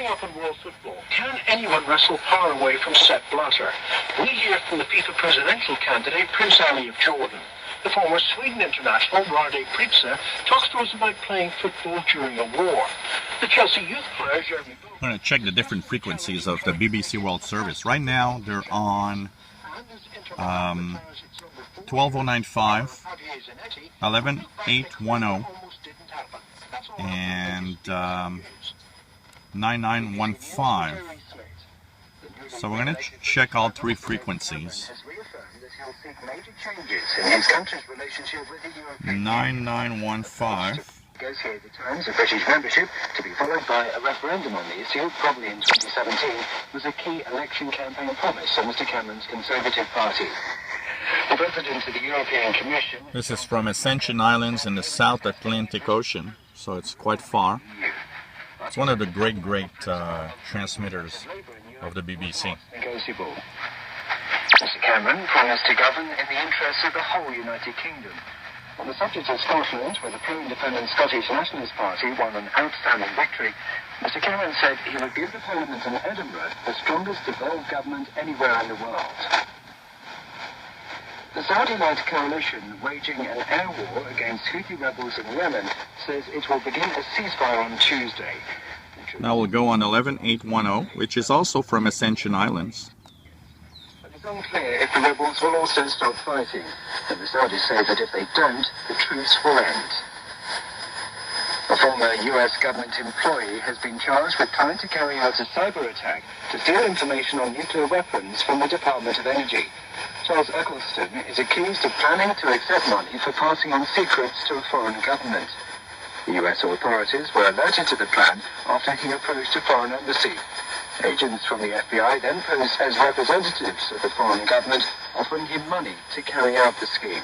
up in world football, can anyone wrestle power away from Sepp Blatter? We hear from the FIFA presidential candidate, Prince Ali of Jordan. The former Sweden international, Rade Prica, talks to us about playing football during a war. The Chelsea youth player, Jeremy... I'm going to check the different frequencies of the BBC World Service. Right now, they're on 12095, 11810, and 9915. So we're going to check all three frequencies. 9915. Negotiate the terms of British membership to be followed by a referendum on the issue, probably in 2017, was a key election campaign promise of Mr Cameron's Conservative Party. The President of the European Commission... This is from Ascension Islands in the South Atlantic Ocean, so it's quite far. It's one of the great transmitters of the BBC. Negotiable. Mr Cameron promised to govern in the interests of the whole United Kingdom. On the subject of Scotland, where the pro-independent Scottish Nationalist Party won an outstanding victory, Mr Cameron said he would give the Parliament in Edinburgh the strongest devolved government anywhere in the world. The Saudi-led coalition waging an air war against Houthi rebels in Yemen says it will begin a ceasefire on Tuesday. Now we'll go on 11810, which is also from Ascension Islands. It's unclear if the rebels will also stop fighting, and the Saudis say that if they don't, the truce will end. A former US government employee has been charged with trying to carry out a cyber attack to steal information on nuclear weapons from the Department of Energy. Charles Eccleston is accused of planning to accept money for passing on secrets to a foreign government. The US authorities were alerted to the plan after he approached a foreign embassy. Agents from the FBI then posed as representatives of the foreign government, offering him money to carry out the scheme.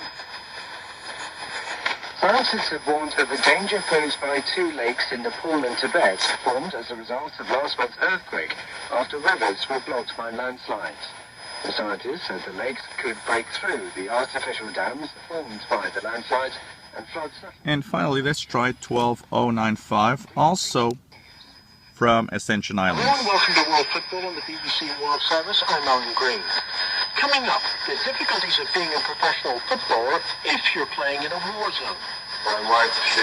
Scientists have warned of the danger posed by two lakes in Nepal and Tibet, formed as a result of last month's earthquake, after rivers were blocked by landslides. The scientists said the lakes could break through the artificial dams formed by the landslides and flood... And finally, let's try 12095, also from Ascension Islands. Hello and welcome to World Football on the BBC World Service. I'm Alan Green. Coming up, the difficulties of being a professional footballer if you're playing in a war zone. My wife, she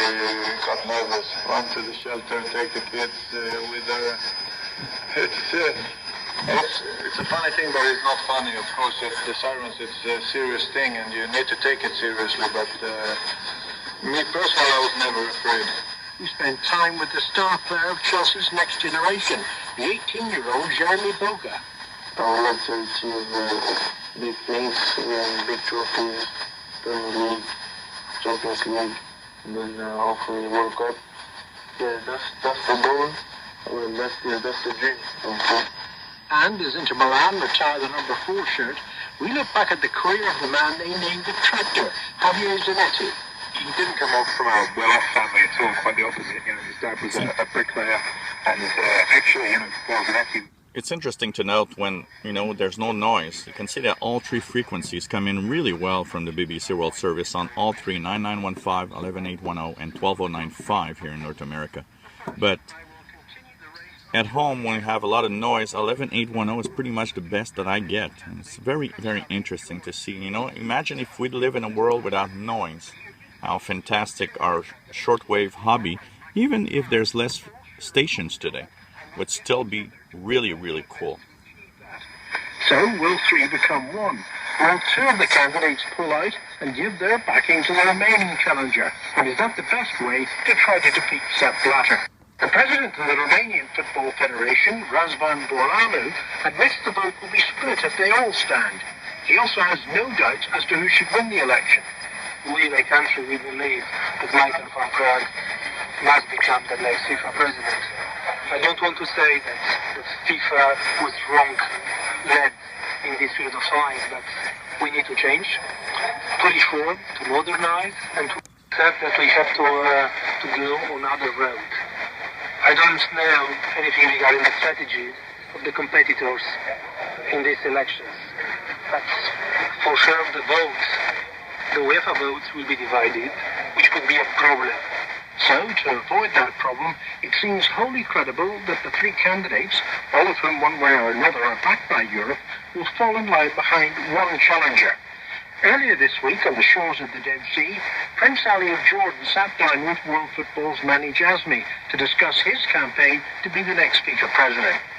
got nervous, went to the shelter and take the kids with her. It's a funny thing, but it's not funny. Of course, if the sirens, it's a serious thing and you need to take it seriously, but me personally, I was never afraid. We spent time with the star player of Chelsea's next generation, the 18-year-old Jeremy Boga. I would like to achieve big things, big trophies, Premier League, Champions League, and then hopefully World Cup. Yeah, that's the goal. Well, that's the dream. And as Inter Milan retire the number 4 shirt, we look back at the career of the man they named the Tractor, Javier Zanetti. He didn't come up from a well-off family at all, quite the opposite. His dad was a bricklayer, and actually, Zanetti. It's interesting to note when, there's no noise. You can see that all three frequencies come in really well from the BBC World Service on all three, 9915, 11810, and 12095 here in North America. But at home, when you have a lot of noise, 11810 is pretty much the best that I get. And it's very, very interesting to see. Imagine if we live in a world without noise. How fantastic our shortwave hobby, even if there's less stations today, would still be really, really cool. So will 3 become 1? Will 2 of the candidates pull out and give their backing to the remaining challenger? And is that the best way to try to defeat Sepp Blatter? The president of the Romanian Football Federation, Razvan Boranu, admits the vote will be split if they all stand. He also has no doubt as to who should win the election. We, the country, we believe that Michael van Praag must become the next FIFA president. I don't want to say that FIFA was wrong-led in this period of time, but we need to change, to reform, to modernize, and to accept that we have to go on other road. I don't know anything regarding the strategy of the competitors in these elections, but for sure the votes, the UEFA votes will be divided, which could be a problem. So, to avoid that problem, it seems wholly credible that the three candidates, all of whom one way or another are backed by Europe, will fall in line behind one challenger. Earlier this week, on the shores of the Dead Sea, Prince Ali of Jordan sat down with world football's Manny Jasmi to discuss his campaign to be the next FIFA president.